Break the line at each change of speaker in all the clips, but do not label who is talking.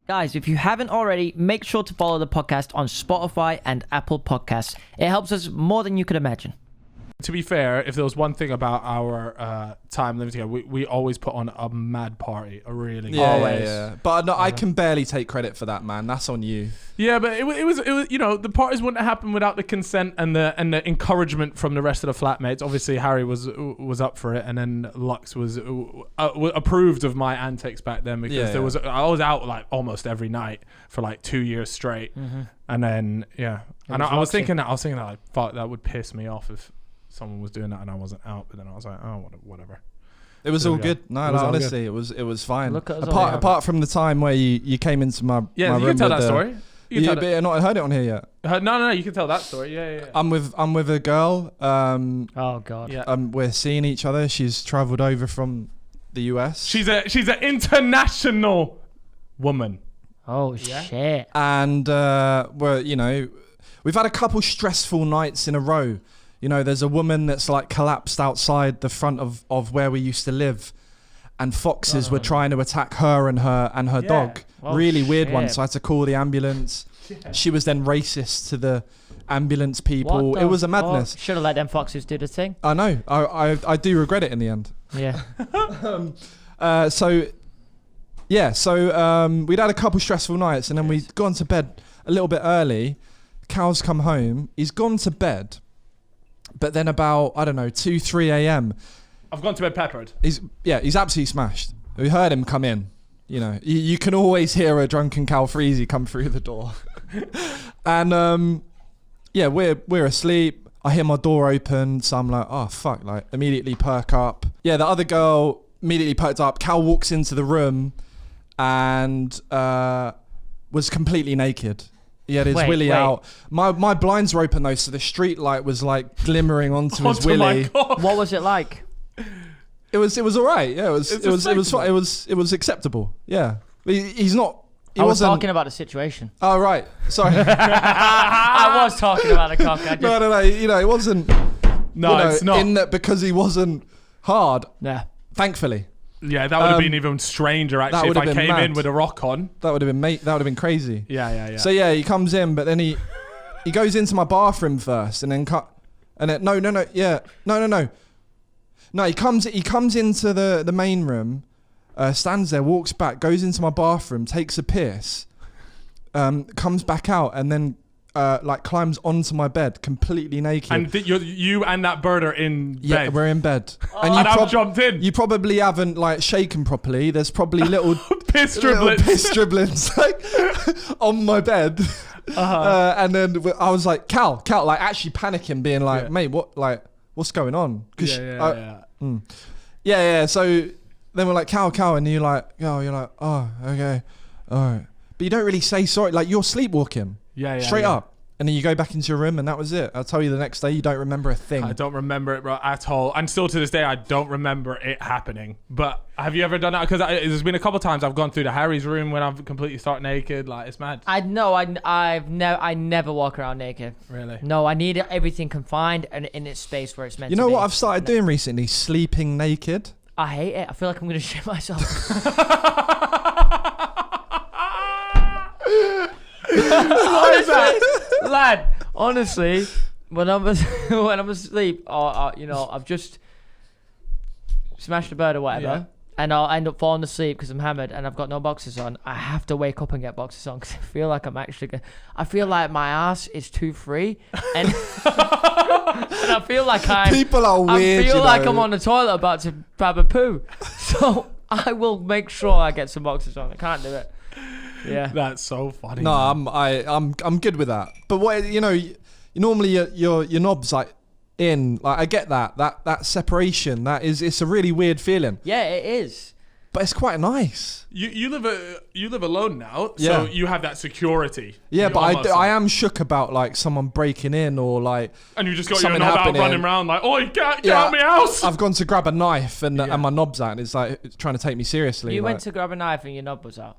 Guys, if you haven't already, make sure to follow the podcast on Spotify and Apple Podcasts. It helps us more than you could imagine.
To be fair, if there was one thing about our time living together, we always put on a mad party, a really good
always. Yeah. But no, I can barely take credit for that, man. That's on you.
Yeah, but it was you know, the parties wouldn't happen without the consent and the encouragement from the rest of the flatmates. Obviously, Harry was up for it, and then Lux was approved of my antics back then because I was out like almost every night for like 2 years straight, and then I was thinking that like, fuck, that would piss me off if someone was doing that and I wasn't out, but then I was like, oh, whatever.
It was all good. No, honestly, it was fine.
Look at us
apart from the time where you came into my room.
You can tell that story.
But I've not heard it on here yet.
No, you can tell that story. Yeah.
I'm with a girl.
Oh God.
Yeah.
We're seeing each other. She's travelled over from the US.
She's an international woman.
Oh shit.
And we've had a couple stressful nights in a row. You know, there's a woman that's like collapsed outside the front of where we used to live, and foxes were trying to attack her and her dog.
Oh,
really weird one. So I had to call the ambulance. Yeah. She was then racist to the ambulance people. It was a madness.
Should have let them foxes do the thing.
I know. I do regret it in the end.
Yeah.
So we'd had a couple stressful nights, and then we'd gone to bed a little bit early. Cal's come home. He's gone to bed. But then about, 2, 3 a.m.
I've gone to bed peppered. He's
absolutely smashed. We heard him come in. You know, you can always hear a drunken Calfreezy come through the door. And we're asleep. I hear my door open, so I'm like, oh fuck, like immediately perk up. Yeah, the other girl immediately perked up. Cal walks into the room and was completely naked. He had his willy out. My blinds were open though, so the street light was like glimmering onto his willy.
My God.
What was it like?
It was all right. Yeah, it was acceptable. Yeah, he's not.
I was talking about the situation.
Oh right, sorry.
I was talking about the cock.
No. You know, it wasn't.
No, it's not.
In that because he wasn't hard.
Yeah.
Thankfully.
Yeah, that would have been even stranger actually if I came in with a rock on.
That would have been crazy.
Yeah.
So yeah, he comes in, but then he goes into my bathroom first, and then No, he comes into the main room, stands there, walks back, goes into my bathroom, takes a piss, comes back out, and then climbs onto my bed completely naked.
And you and that bird are in bed.
Yeah, we're in bed.
And I've jumped in.
You probably haven't shaken properly. There's probably little
piss driblets
on my bed. And then I was like, Cal, like actually panicking, being like, mate, what's going on? Yeah. So then we're like, Cal, and you're like, oh, okay, all right. But you don't really say sorry. Like you're sleepwalking.
Yeah.
Straight up. And then you go back into your room and that was it. I'll tell you the next day, you don't remember a thing.
I don't remember it, bro, at all. And still to this day, I don't remember it happening. But have you ever done that? Because there's been a couple of times I've gone through the Harry's room when I've completely started naked. Like, it's mad.
I never walk around naked.
Really?
No, I need everything confined and in its space where it's meant to be.
You know what I've started doing recently? Sleeping naked.
I hate it. I feel like I'm going to shit myself. Lad, honestly, when I'm asleep, I've just smashed a bird or whatever, and I'll end up falling asleep because I'm hammered and I've got no boxers on. I have to wake up and get boxers on because I feel like I feel like my ass is too free, and and I feel like
people are weird.
I feel like I'm on the toilet about to grab a poo, so I will make sure I get some boxers on. I can't do it. Yeah,
that's so funny.
No, I'm good with that. But what normally your knob's like in. Like I get that separation. It's a really weird feeling.
Yeah, it is.
But it's quite nice.
You live alone now, so you have that security.
Yeah, but I am shook about like someone breaking in or like.
And you just got your knob out running around like, oh, get out of my house.
I've gone to grab a knife and my knob's out, and it's like it's trying to take me seriously.
You went to grab a knife and your knob was out.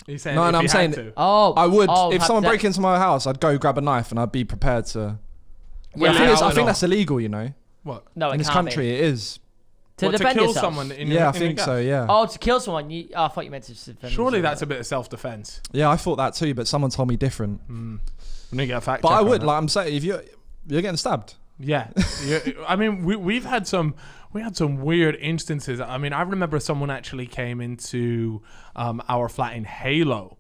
No, I'm saying
I would if someone broke into my house, I'd go grab a knife and I'd be prepared to. I think that's illegal, you know.
What?
No,
in this country it is.
To
What, to
defend
kill
yourself?
someone in
Yeah, I
in
think
gas?
so. Yeah.
Oh, to kill someone? I thought you meant to defend
Surely
yourself.
that's a bit of self-defense.
Yeah, I thought that too, but someone told me different.
I'm gonna get a fact
But
check
I
on
would,
that.
like I'm saying, if you're getting stabbed.
Yeah. I mean, we had some weird instances. I mean, I remember someone actually came into our flat in Halo,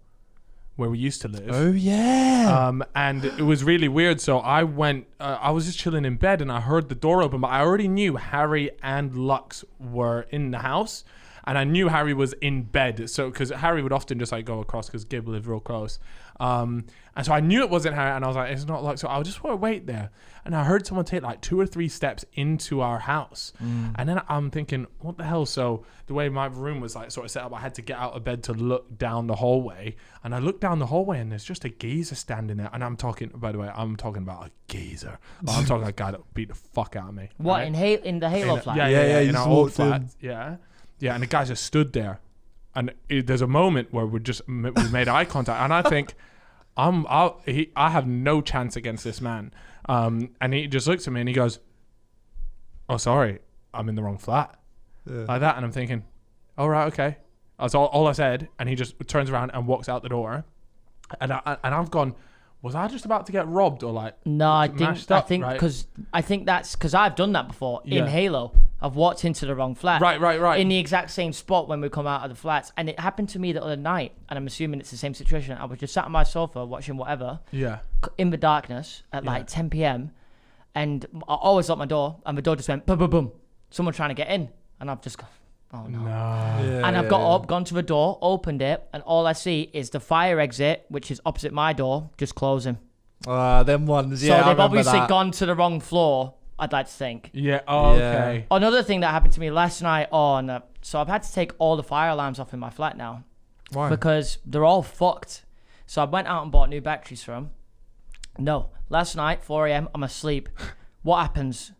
where we used to live.
Oh yeah.
And it was really weird. So I went, I was just chilling in bed and I heard the door open, but I already knew Harry and Lux were in the house. And I knew Harry was in bed. So, because Harry would often just like go across because Gib lived real close. And so I knew it wasn't Harry. And I was like, it's not Lux. So I just want to wait there. And I heard someone take like 2 or 3 steps into our house. And then I'm thinking, what the hell? So the way my room was like sort of set up, I had to get out of bed to look down the hallway. And I looked down the hallway and there's just a geezer standing there. And I'm talking, by the way, I'm talking about a geezer. I'm talking about a guy that beat the fuck out of me.
What,
right?
in the Halo flat?
Yeah,
In
you
our
just
old
walked in.
flat. Yeah. Yeah, and the guy just stood there. And there's a moment where we made eye contact. And I think, I have no chance against this man. And he just looks at me and he goes, oh, sorry, I'm in the wrong flat.
Yeah.
Like that. And I'm thinking, all right, okay. That's all I said. And he just turns around and walks out the door. And I've gone, was I just about to get robbed or like
No, I
mashed
think
up, right?
that's because I've done that before
Yeah.
in Halo. I've walked into the wrong flat.
Right.
In the exact same spot when we come out of the flats, and it happened to me the other night. And I'm assuming it's the same situation. I was just sat on my sofa watching whatever
Yeah.
in the darkness at like 10 p.m. And I always lock my door, and the door just went boom, boom, boom. Someone trying to get in, and I've just gone, oh no.
Yeah,
And I've got up, gone to the door, opened it, and all I see is the fire exit, which is opposite my door, just closing.
Them ones. Yeah,
So
I
they've
remember
obviously
that.
gone to the wrong floor, I'd like to think.
Yeah. Oh,
Yeah.
okay.
Another thing that happened to me last night so I've had to take all the fire alarms off in my flat now.
Why?
Because they're all fucked. So I went out and bought new batteries for them. No. Last night, 4 a.m., I'm asleep. What happens?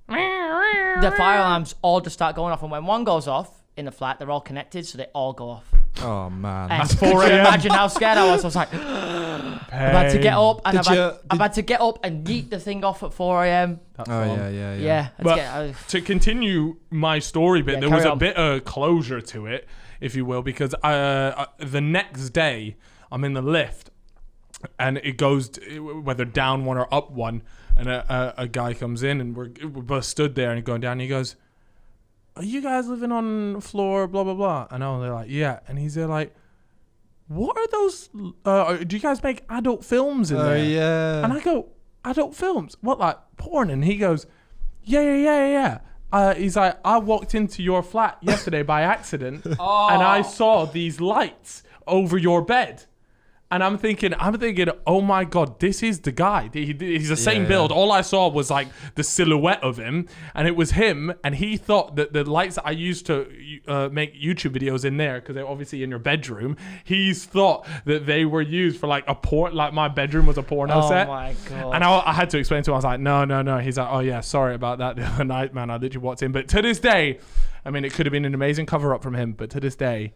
The fire alarms all just start going off. And when one goes off in the flat, they're all connected, so they all go off.
Oh man.
And
That's 4
could you
a.m.
imagine how scared I was? I was like, I've had to get up and I've had to get up and yeet the thing off at 4 a.m.
That's
Oh
fun.
yeah.
Yeah.
But to continue my story bit,
Yeah,
there was
carry
a
on.
bit of closure to it, if you will, because the next day I'm in the lift and it goes whether down one or up one, and a guy comes in and we're both stood there and going down. And he goes, "Are you guys living on the floor? Blah blah blah." And they're like, "Yeah." And he's there like, "What are those? Do you guys make adult films in
Oh
there?"
yeah.
And I go, adult films? What, like porn? And he goes, yeah. He's like, I walked into your flat yesterday by accident and I saw these lights over your bed. And I'm thinking, oh my God, this is the guy. He's the same
Yeah.
build. All I saw was like the silhouette of him, and it was him. And he thought that the lights that I used to make YouTube videos in there, because they're obviously in your bedroom, he's thought that they were used for like a like my bedroom was a porno set.
Oh my God.
And I had to explain to him. I was like, no. He's like, oh yeah, sorry about that the other night, man. I literally walked in. But to this day, I mean, it could have been an amazing cover up from him. But to this day,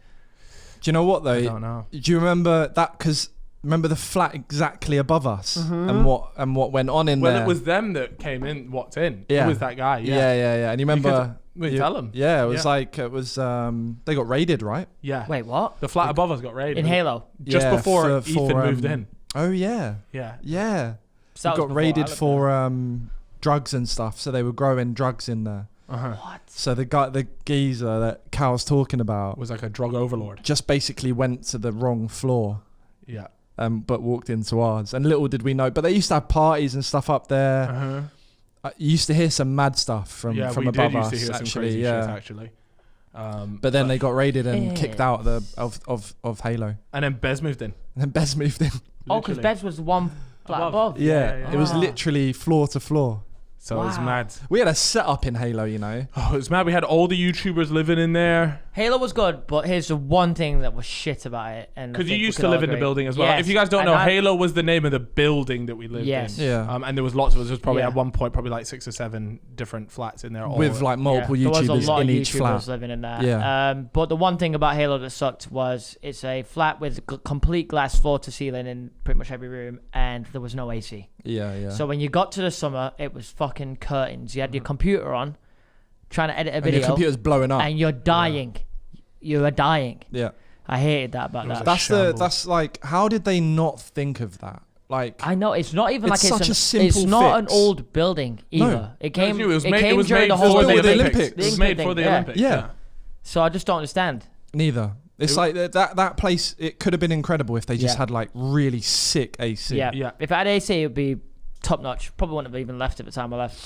Do you know what though?
I don't know.
Do you remember that? Because remember the flat exactly above us and what went on in there.
Well, it was them that came in, walked in.
Yeah.
It was that guy.
Yeah. And you remember?
Tell him.
Yeah, it was like it was. They got raided, right?
Yeah.
Wait, what?
The flat above us got raided.
In Halo?
Just
Yeah,
before
for,
Ethan moved in.
Oh yeah.
Yeah.
Yeah.
So that
We
was
got
before
raided
I lived
for drugs and stuff. So they were growing drugs in there.
Uh-huh.
What?
So the geezer that Cal's talking about
Was like a drug overlord.
just basically went to the wrong floor.
Yeah.
But walked into ours. And little did we know. But they used to have parties and stuff up there.
Uh-huh.
You used to hear some mad stuff from
we
above
did
us.
used to hear
actually,
some crazy
yeah.
shit, actually.
But then they got raided and kicked out of Halo.
And then Bez moved in.
And then Bez moved in.
Oh, because
Literally.
Bez was the one flat above.
Yeah, it was
Ah.
literally floor to floor.
So it was
Wow.
mad.
We had a setup in Halo, you know.
Oh, it was mad. We had all the YouTubers living in there.
Halo was good, but here's the one thing that was shit about it. And I
Because you
think we
used
could
to
all
live in the
agree.
building as well.
Yes,
If you guys don't
and
know,
I-
Halo was the name of the building that we lived
Yes.
in.
Yeah.
And there was lots of us. There was probably
Yeah.
at one point probably like 6 or 7 different flats in there. All
With like multiple
There was a
YouTubers
lot
in
of
each
YouTubers
flat.
living in there.
Yeah.
But the one thing about Halo that sucked was it's a flat with complete glass floor to ceiling in pretty much every room, and there was no AC.
Yeah.
So when you got to the summer, it was fucking curtains. You had your computer on, trying to edit a
And your
video,
computer's blowing up.
and you're dying. You are dying.
Yeah.
I hated that about
It was
that.
That's like, how did they not think of that? Like,
I know it's not even
It's
like
such a
it's
simple
not an
fix.
old building either.
No.
It came.
It was
it
made,
came
it was
during
made
the
for
whole
built
the
with the
Olympics.
Olympics.
It was
The
made for
thing,
the
yeah.
Olympics.
Yeah.
So I just don't understand.
neither. It's like that place, it could have been incredible if they just had like really sick AC.
Yeah.
Yeah.
If I had AC, it would be top notch. Probably wouldn't have even left at the time I left.